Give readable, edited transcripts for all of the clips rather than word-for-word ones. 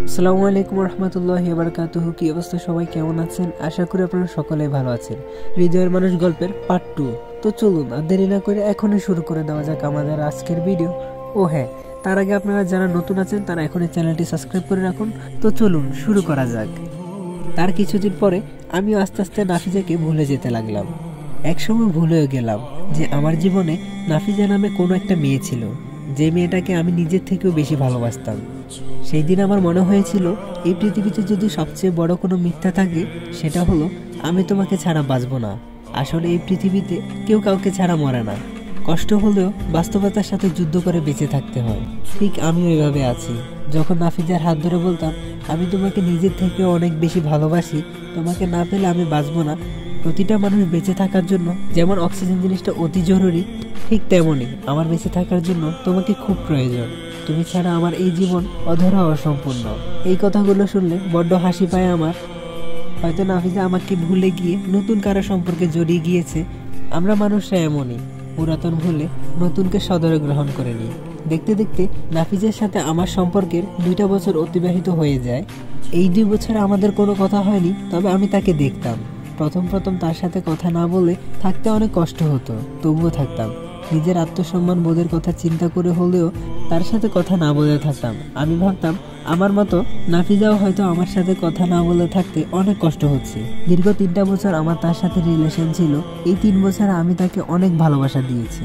আসসালামু আলাইকুম রহমতুল্লাহি ওয়া বারাকাতুহু। কি অবস্থা সবাই, কেমন আছেন? আশা করি আপনারা সকলেই ভালো আছেন। হৃদয়ের মানুষ গল্পের পার্ট 2। তো চলুন আর দেরি না করে এখনই শুরু করে দেওয়া যাক আমাদের আজকের ভিডিও। ও হ্যাঁ, তার আগে আপনারা যারা নতুন আছেন তারা এখনই চ্যানেলটি সাবস্ক্রাইব করে রাখুন। তো চলুন শুরু করা যাক। তার কিছুদিন পরে আমিও আস্তে আস্তে নাফিজাকে ভুলে যেতে লাগলাম। একসময় ভুলেও গেলাম যে আমার জীবনে নাফিজা নামে কোনো একটা মেয়ে ছিল, যে মেয়েটাকে আমি নিজের থেকেও বেশি ভালোবাসতাম। সেই দিন আমার মনে হয়েছিল এই পৃথিবীতে যদি সবচেয়ে বড় কোনো মিথ্যা থাকে সেটা হলো আমি তোমাকে ছাড়া বাঁচবো না। আসলে এই পৃথিবীতে কেউ কাউকে ছাড়া মরে না, কষ্ট হলেও বাস্তবতার সাথে যুদ্ধ করে বেঁচে থাকতে হয়। ঠিক আমিও এভাবে আছি। যখন নাফিজার হাত ধরে বলতাম আমি তোমাকে নিজের থেকেও অনেক বেশি ভালোবাসি, তোমাকে না পেলে আমি বাঁচবো না। প্রতিটা মানুষ বেঁচে থাকার জন্য যেমন অক্সিজেন জিনিসটা অতি জরুরি, ঠিক তেমনই আমার বেঁচে থাকার জন্য তোমাকে খুব প্রয়োজন। তুমি ছাড়া আমার এই জীবন অধরা অসম্পূর্ণ। এই কথাগুলো শুনলে বড্ড হাসি পায় আমার। হয়তো নাফিজা আমাকে ভুলে গিয়ে নতুন কারো সম্পর্কে জড়িয়ে গিয়েছে। আমরা মানুষরা এমনই, পুরাতন ভুলে নতুনকে সদরে গ্রহণ করে নিই। দেখতে দেখতে নাফিজার সাথে আমার সম্পর্কের 2টা বছর অতিবাহিত হয়ে যায়। এই 2 বছর আমাদের কোনো কথা হয়নি, তবে আমি তাকে দেখতাম। প্রথম তার সাথে কথা না বলে থাকতে অনেক কষ্ট হতো, তবুও থাকতাম। নিজের আত্মসম্মান বোধের কথা চিন্তা করে হলেও তার সাথে কথা না বলে থাকতাম। আমি ভাবতাম আমার মতো নাফিজাও হয়তো আমার সাথে কথা না বলে থাকতে অনেক কষ্ট হচ্ছে। দীর্ঘ 3টা বছর আমার তার সাথে রিলেশন ছিল। এই 3 বছর আমি তাকে অনেক ভালোবাসা দিয়েছি।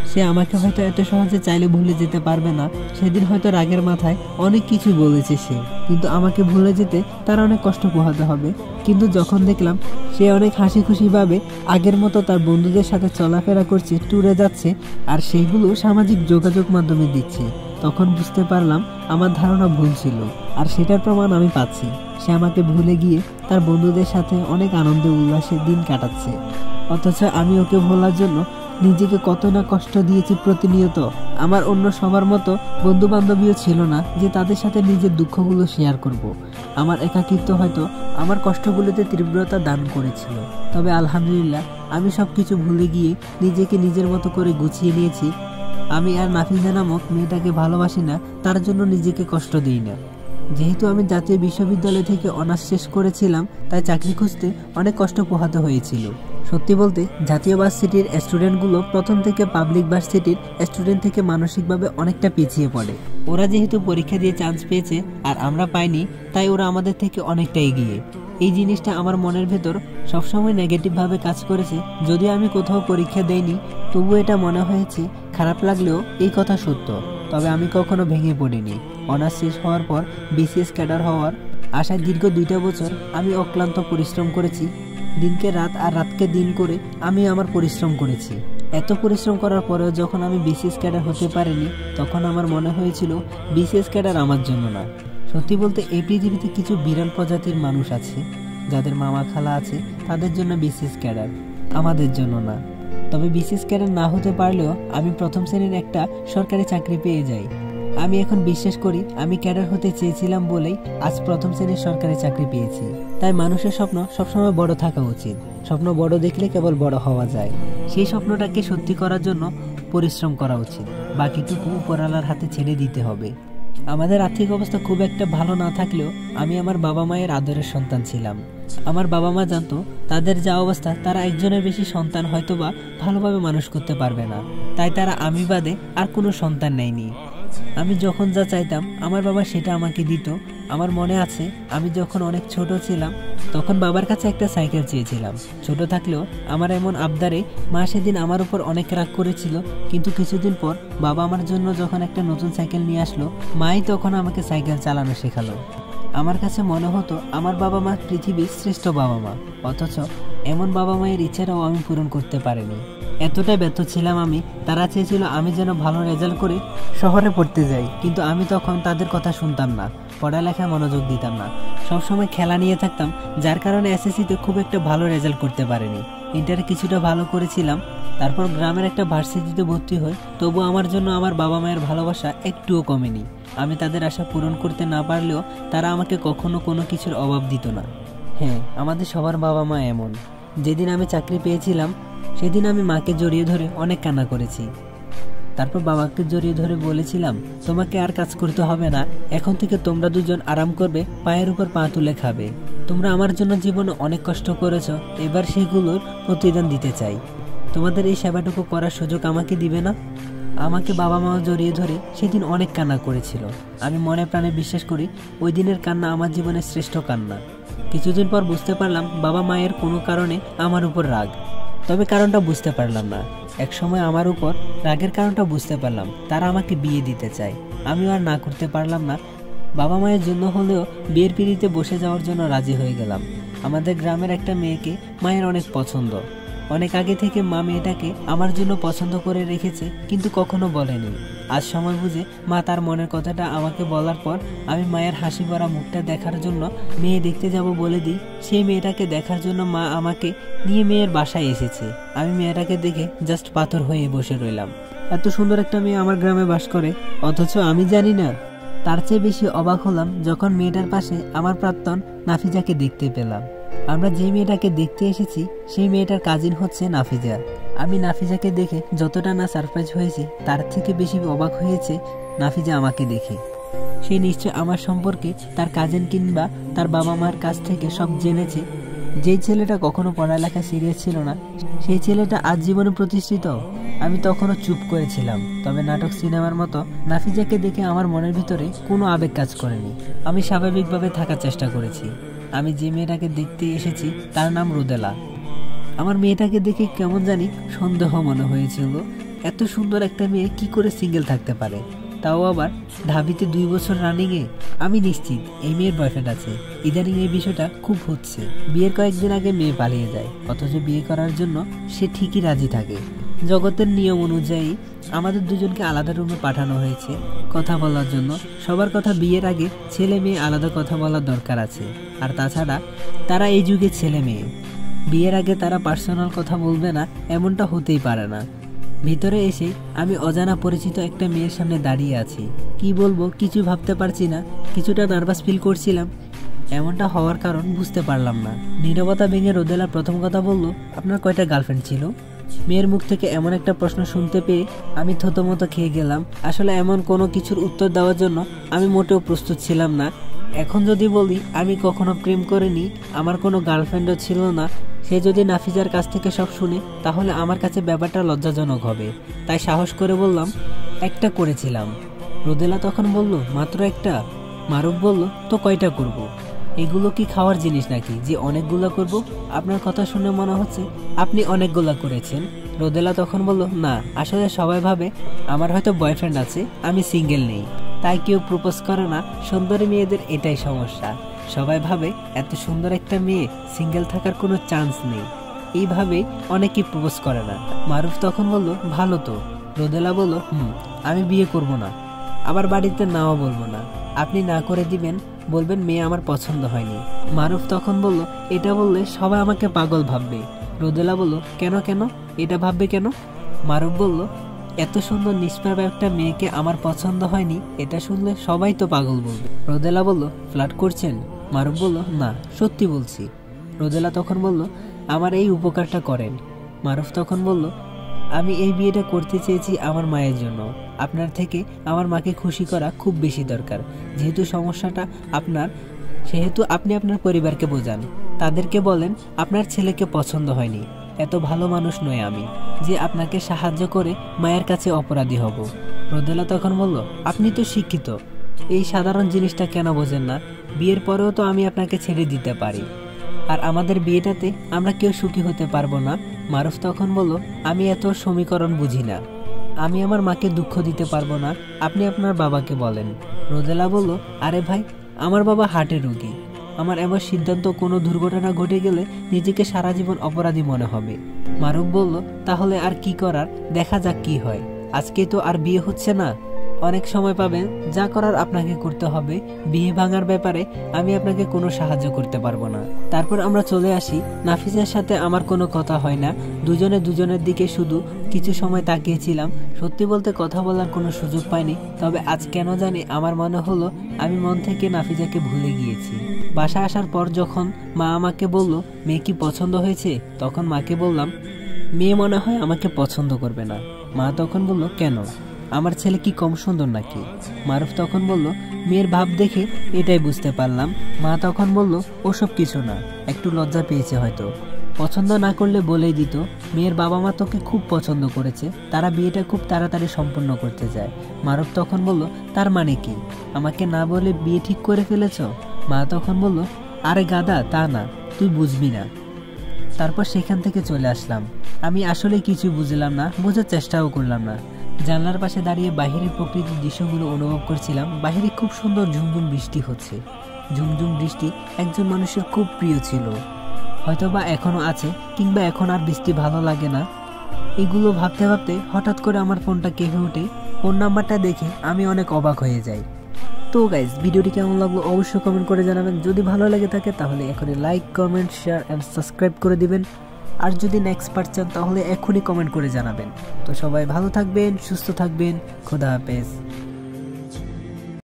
সে আমাকে হয়তো এত সহজে চাইলে ভুলে যেতে পারবে না। সেদিন হয়তো রাগের মাথায় অনেক কিছু বলেছে সে, কিন্তু আমাকে ভুলে যেতে তার অনেক কষ্ট পোহাতে হবে। কিন্তু যখন দেখলাম সে অনেক হাসি খুশি ভাবে আগের মতো তার বন্ধুদের সাথে চলাফেরা করছে, ট্যুরে যাচ্ছে, আর সেইগুলো সামাজিক যোগাযোগ মাধ্যমে দিচ্ছে, তখন বুঝতে পারলাম আমার ধারণা ভুল ছিল। আর সেটার প্রমাণ আমি পাচ্ছি। সে আমাকে ভুলে গিয়ে তার বন্ধুদের সাথে অনেক আনন্দে উল্লাসে দিন কাটাচ্ছে, অথচ আমি ওকে ভোলার জন্য নিজেকে কত না কষ্ট দিয়েছি প্রতিনিয়ত। আমার অন্য সবার মতো বন্ধু বান্ধবীও ছিল না যে তাদের সাথে নিজের দুঃখগুলো শেয়ার করব। আমার একাকিত্ব হয়তো আমার কষ্টগুলোতে তীব্রতা দান করেছিল। তবে আলহামদুলিল্লাহ, আমি সব কিছু ভুলে গিয়ে নিজেকে নিজের মতো করে গুছিয়ে নিয়েছি। আমি আর নাফিজা নামক মেয়েটাকে ভালোবাসি না, তার জন্য নিজেকে কষ্ট দিই না। যেহেতু আমি জাতীয় বিশ্ববিদ্যালয় থেকে অনার্স শেষ করেছিলাম, তাই চাকরি খুঁজতে অনেক কষ্ট পোহাতে হয়েছিল। সত্যি বলতে জাতীয় ভার্সিটির স্টুডেন্টগুলো প্রথম থেকে পাবলিক ভার্সিটির স্টুডেন্ট থেকে মানসিকভাবে অনেকটা পিছিয়ে পড়ে। ওরা যেহেতু পরীক্ষা দিয়ে চান্স পেয়েছে আর আমরা পাইনি, তাই ওরা আমাদের থেকে অনেকটা এগিয়ে। এই জিনিসটা আমার মনের ভেতর সবসময় নেগেটিভভাবে কাজ করেছে। যদিও আমি কোথাও পরীক্ষা দেইনি, তবু এটা মনে হয়েছে। খারাপ লাগলেও এই কথা সত্য। তবে আমি কখনো ভেঙে পড়িনি। অনার্স শেষ হওয়ার পর বিসিএস ক্যাডার হওয়ার আশায় দীর্ঘ 2টা বছর আমি অক্লান্ত পরিশ্রম করেছি। দিনকে রাত আর রাতকে দিন করে আমি আমার পরিশ্রম করেছি। এত পরিশ্রম করার পরেও যখন আমি বিসিএস ক্যাডার হতে পারিনি, তখন আমার মনে হয়েছিল বিসিএস ক্যাডার আমার জন্য না। সত্যি বলতে এই পৃথিবীতে কিছু বিরল প্রজাতির মানুষ আছে যাদের মামা খালা আছে, তাদের জন্য বিসিএস ক্যাডার, আমাদের জন্য না। তবে বিসিএস ক্যাডার না হতে পারলেও আমি প্রথম শ্রেণীর একটা সরকারি চাকরি পেয়ে যাই। আমি এখন বিশ্বাস করি আমি ক্যাডার হতে চেয়েছিলাম বলেই আজ প্রথম শ্রেণীর সরকারি চাকরি পেয়েছি। তাই মানুষের স্বপ্ন সবসময় বড় থাকা উচিত। স্বপ্ন বড় দেখলে কেবল বড় হওয়া যায়। সেই স্বপ্নটাকে সত্যি করার জন্য পরিশ্রম করা উচিত। বাকিটুকু উপরওয়ালার হাতে ছেড়ে দিতে হবে। আমাদের আর্থিক অবস্থা খুব একটা ভালো না থাকলেও আমি আমার বাবা মায়ের আদরের সন্তান ছিলাম। আমার বাবা মা জানতো তাদের যা অবস্থা, তারা একজনের বেশি সন্তান হয়তোবা ভালোভাবে মানুষ করতে পারবে না, তাই তারা আমি বাদে আর কোনো সন্তান নেয়নি। আমি যখন যা চাইতাম আমার বাবা সেটা আমাকে দিত। আমার মনে আছে আমি যখন অনেক ছোট ছিলাম তখন বাবার কাছে একটা সাইকেল চেয়েছিলাম। ছোট থাকলেও আমার এমন আবদারে মা সেদিন আমার উপর অনেক রাগ করেছিল। কিন্তু কিছুদিন পর বাবা আমার জন্য যখন একটা নতুন সাইকেল নিয়ে আসলো, মাই তখন আমাকে সাইকেল চালানো শেখালো। আমার কাছে মনে হতো আমার বাবা মা পৃথিবীর শ্রেষ্ঠ বাবা মা, অথচ এমন বাবা মায়ের ইচ্ছাটাও আমি পূরণ করতে পারিনি। এতটাই ব্যর্থ ছিলাম আমি। তারা চেয়েছিল আমি যেন ভালো রেজাল্ট করে শহরে পড়তে যাই, কিন্তু আমি তখন তাদের কথা শুনতাম না, পড়ালেখায় মনোযোগ দিতাম না, সবসময় খেলা নিয়ে থাকতাম, যার কারণে এসএসসিতে খুব একটা ভালো রেজাল্ট করতে পারিনি। ইন্টারে কিছুটা ভালো করেছিলাম। তারপর গ্রামের একটা ভার্সিটিতে ভর্তি হই। তবু আমার জন্য আমার বাবা মায়ের ভালোবাসা একটুও কমেনি। আমি তাদের আশা পূরণ করতে না পারলেও তারা আমাকে কখনো কোনো কিছুর অভাব দিত না। হ্যাঁ, আমাদের সবার বাবা মা এমন। যেদিন আমি চাকরি পেয়েছিলাম সেদিন আমি মাকে জড়িয়ে ধরে অনেক কান্না করেছি। তারপর বাবাকে জড়িয়ে ধরে বলেছিলাম, তোমাকে আর কাজ করতে হবে না, এখন থেকে তোমরা দুজন আরাম করবে, পায়ের উপর পা তুলে খাবে। তোমরা আমার জন্য জীবনে অনেক কষ্ট করেছো, এবার সেগুলোর প্রতিদান দিতে চাই। তোমাদের এই সেবাটুকু করার সুযোগ আমাকে দিবে না? আমাকে বাবা মা জড়িয়ে ধরে সেদিন অনেক কান্না করেছিল। আমি মনে প্রাণে বিশ্বাস করি ওই দিনের কান্না আমার জীবনের শ্রেষ্ঠ কান্না। কিছুদিন পর বুঝতে পারলাম বাবা মায়ের কোনো কারণে আমার উপর রাগ, তবে কারণটা বুঝতে পারলাম না। এক সময় আমার উপর রাগের কারণটা বুঝতে পারলাম, তারা আমাকে বিয়ে দিতে চায়। আমিও আর না করতে পারলাম না, বাবা মায়ের জন্য হলেও বিয়ের পিঁড়িতে বসে যাওয়ার জন্য রাজি হয়ে গেলাম। আমাদের গ্রামের একটা মেয়েকে মায়ের অনেক পছন্দ। অনেক আগে থেকে মা মেয়েটাকে আমার জন্য পছন্দ করে রেখেছে, কিন্তু কখনো বলেনি। আজ সময় বুঝে মা তার মনের কথাটা আমাকে বলার পর আমি মায়ের হাসি ভরা মুখটা দেখার জন্য মেয়ে দেখতে যাব বলে দিই। সেই মেয়েটাকে দেখার জন্য মা আমাকে নিয়ে মেয়ের বাসায় এসেছে। আমি মেয়েটাকে দেখে জাস্ট পাথর হয়ে বসে রইলাম। এত সুন্দর একটা মেয়ে আমার গ্রামে বাস করে, অথচ আমি জানি না। তার চেয়ে বেশি অবাক হলাম যখন মেয়েটার পাশে আমার প্রাক্তন নাফিজাকে দেখতে পেলাম। আমরা যে মেয়েটাকে দেখতে এসেছি সেই মেয়েটার কাজিন হচ্ছে নাফিজা। আমি নাফিজাকে দেখে যতটা না সারপ্রাইজ হয়েছি, তার থেকে বেশি অবাক হয়েছে নাফিজা আমাকে দেখে। সে নিশ্চয় আমার সম্পর্কে তার কাজিন কিংবা তার বাবা মার কাছ থেকে সব জেনেছে। যেই ছেলেটা কখনো পড়ালেখা সিরিয়াস ছিল না, সেই ছেলেটা আজ জীবনে প্রতিষ্ঠিত। আমি তখনও চুপ করেছিলাম, তবে নাটক সিনেমার মতো নাফিজাকে দেখে আমার মনের ভিতরে কোনো আবেগ কাজ করেনি। আমি স্বাভাবিকভাবে থাকার চেষ্টা করেছি। আমি যে মেয়েটাকে দেখতে এসেছি তার নাম রোদেলা। আমার মেয়েটাকে দেখে কেমন জানি সন্দেহ মনে হয়েছিল। এত সুন্দর একটা মেয়ে কি করে সিঙ্গেল থাকতে পারে, তাও আবার ঢাবিতে 2 বছর রানিংয়ে। আমি নিশ্চিত এই মেয়ের বয়ফ্রেন্ড আছে। ইদানিং এই বিষয়টা খুব হচ্ছে। বিয়ের কয়েকদিন আগে মেয়ে পালিয়ে যায়, অথচ বিয়ে করার জন্য সে ঠিকই রাজি থাকে। জগতের নিয়ম অনুযায়ী আমাদের দুজনকে আলাদা রুমে পাঠানো হয়েছে কথা বলার জন্য। সবার কথা বিয়ের আগে ছেলে মেয়ে আলাদা কথা বলার দরকার আছে। আর তাছাড়া তারা এই যুগে ছেলে মেয়ে, বিয়ের আগে তারা পার্সোনাল কথা বলবে না এমনটা হতেই পারে না। ভিতরে এসে আমি অজানা পরিচিত একটা মেয়ের সামনে দাঁড়িয়ে আছি। কি বলবো কিছু ভাবতে পারছি না, কিছুটা নার্ভাস ফিল করছিলাম। এমনটা হওয়ার কারণ বুঝতে পারলাম না। নীরবতা ভেঙে রোদেলা প্রথম কথা বলল, আপনার কয়টা গার্লফ্রেন্ড ছিল? মেয়ের মুখ থেকে এমন একটা প্রশ্ন শুনতে পেয়ে আমি থতমত খেয়ে গেলাম। আসলে এমন কোনো কিছুর উত্তর দেওয়ার জন্য আমি মোটেও প্রস্তুত ছিলাম না। এখন যদি বলি আমি কখনো প্রেম করিনি, আমার কোনো গার্লফ্রেন্ডও ছিল না, সে যদি নাফিজার কাছ থেকে সব শুনে তাহলে আমার কাছে ব্যাপারটা লজ্জাজনক হবে। তাই সাহস করে বললাম, একটা করেছিলাম। রোদেলা তখন বলল, মাত্র একটা? মারুফ বলল, তো কয়টা করব? এগুলো কি খাওয়ার জিনিস নাকি যে অনেকগুলো করব? আপনার কথা শুনে মনে হচ্ছে আপনি অনেকগুলো করেছেন। রোদেলা তখন বলল, না, আসলে সবাই ভাবে আমার হয়তো বয়ফ্রেন্ড আছে, আমি সিঙ্গেল নেই, তাই কেউ প্রপোজ করে না। সুন্দরী মেয়েদের এটাই সমস্যা। সবাই ভাবে এত সুন্দর একটা মেয়ে সিঙ্গেল থাকার কোনো চান্স নেই, এইভাবেই অনেকেই প্রপোজ করে না। মারুফ তখন বলল, ভালো তো। রোদেলা বলল, আমি বিয়ে করব না, আবার বাড়িতে নাও বলবো না। আপনি না করে দিবেন, বলবেন মেয়ে আমার পছন্দ হয়নি। মারুফ তখন বলল, এটা বললে সবাই আমাকে পাগল ভাববে। রোদেলা বলল, কেন কেন, এটা ভাববে কেন? মারুফ বলল, এত সুন্দর নিষ্পাপ একটা মেয়েকে আমার পছন্দ হয়নি, এটা শুনলে সবাই তো পাগল বলবে। রোদেলা বলল, ফ্লার্ট করছেন? মারুফ বলল, না, সত্যি বলছি। রোদেলা তখন বলল, আমার এই উপকারটা করেন। মারুফ তখন বলল, আমি এই বিয়েটা করতে চেয়েছি আমার মায়ের জন্য। আপনার থেকে আমার মাকে খুশি করা খুব বেশি দরকার। যেহেতু সমস্যাটা আপনার, সেহেতু আপনি আপনার পরিবারকে বোঝান, তাদেরকে বলেন আপনার ছেলেকে পছন্দ হয়নি। এত ভালো মানুষ নয় আমি যে আপনাকে সাহায্য করে মায়ের কাছে অপরাধী হব। রোদেলা তখন বলল, আপনি তো শিক্ষিত, এই সাধারণ জিনিসটা কেন বোঝেন না? বিয়ের পরেও তো আমি আপনাকে ছেড়ে দিতে পারি, আর আমাদের বিয়েটাতে আমরা কেউ সুখী হতে পারবো না। মারুফ তখন বলল, আমি এত সমীকরণ বুঝি না, আমি আমার মাকে দুঃখ দিতে পারবো না, আপনি আপনার বাবাকে বলেন। রোদেলা বলল, আরে ভাই, আমার বাবা হার্টের রোগী, আমার এমন সিদ্ধান্ত কোনো দুর্ঘটনা ঘটে গেলে নিজেকে সারা জীবন অপরাধী মনে হবে। মারুফ বলল, তাহলে আর কি করার, দেখা যাক কি হয়। আজকে তো আর বিয়ে হচ্ছে না, অনেক সময় পাবেন, যা করার আপনাকে করতে হবে। বিয়ে ভাঙার ব্যাপারে আমি আপনাকে কোনো সাহায্য করতে পারবো না। তারপর আমরা চলে আসি। নাফিজার সাথে আমার কোনো কথা হয় না, দুজনে দুজনের দিকে শুধু কিছু সময় তাকিয়েছিলাম। সত্যি বলতে কথা বলার কোনো সুযোগ পাইনি, তবে আজ কেন জানি আমার মনে হলো আমি মন থেকে নাফিজাকে ভুলে গিয়েছি। বাসা আসার পর যখন মা আমাকে বলল মেয়ে কি পছন্দ হয়েছে, তখন মাকে বললাম, মেয়ে মনে হয় আমাকে পছন্দ করবে না। মা তখন বলল, কেন? আমার ছেলে কি কম সুন্দর নাকি? মারুফ তখন বলল, মেয়ের ভাব দেখে এটাই বুঝতে পারলাম। মা তখন বলল, ওসব কিছু না, একটু লজ্জা পেয়েছে হয়তো। পছন্দ না করলে বলেই দিত। মেয়ের বাবা মা তোকে খুব পছন্দ করেছে, তারা বিয়েটা খুব তাড়াতাড়ি সম্পন্ন করতে চায়। মারুফ তখন বলল, তার মানে কি, আমাকে না বলে বিয়ে ঠিক করে ফেলেছ? মা তখন বলল, আরে গাদা, তা না, তুই বুঝবি না। তারপর সেখান থেকে চলে আসলাম। আমি আসলে কিছু বুঝলাম না, বোঝার চেষ্টাও করলাম না। জানলার পাশে দাঁড়িয়ে বাহিরের প্রকৃতির দৃশ্যগুলো অনুভব করছিলাম। বাহিরে খুব সুন্দর ঝুমঝুম বৃষ্টি হচ্ছে। ঝুমঝুম বৃষ্টি একজন মানুষের খুব প্রিয় ছিল, হয়তোবা এখনো আছে, কিংবা এখন আর বৃষ্টি ভালো লাগে না। এগুলো ভাবতে ভাবতে হঠাৎ করে আমার ফোনটা কেঁপে ওঠে। ফোন নাম্বারটা দেখে আমি অনেক অবাক হয়ে যাই। তো গাইজ, ভিডিওটি কেমন লাগলো অবশ্যই কমেন্ট করে জানাবেন। যদি ভালো লেগে থাকে তাহলে এখনই like, comment, share and subscribe করে দিবেন। আর যদি নেক্সট পার্ট চান তাহলে এখনই কমেন্ট করে জানাবেন। তো সবাই ভালো থাকবেন, সুস্থ থাকবেন, খোদা হাফেজ।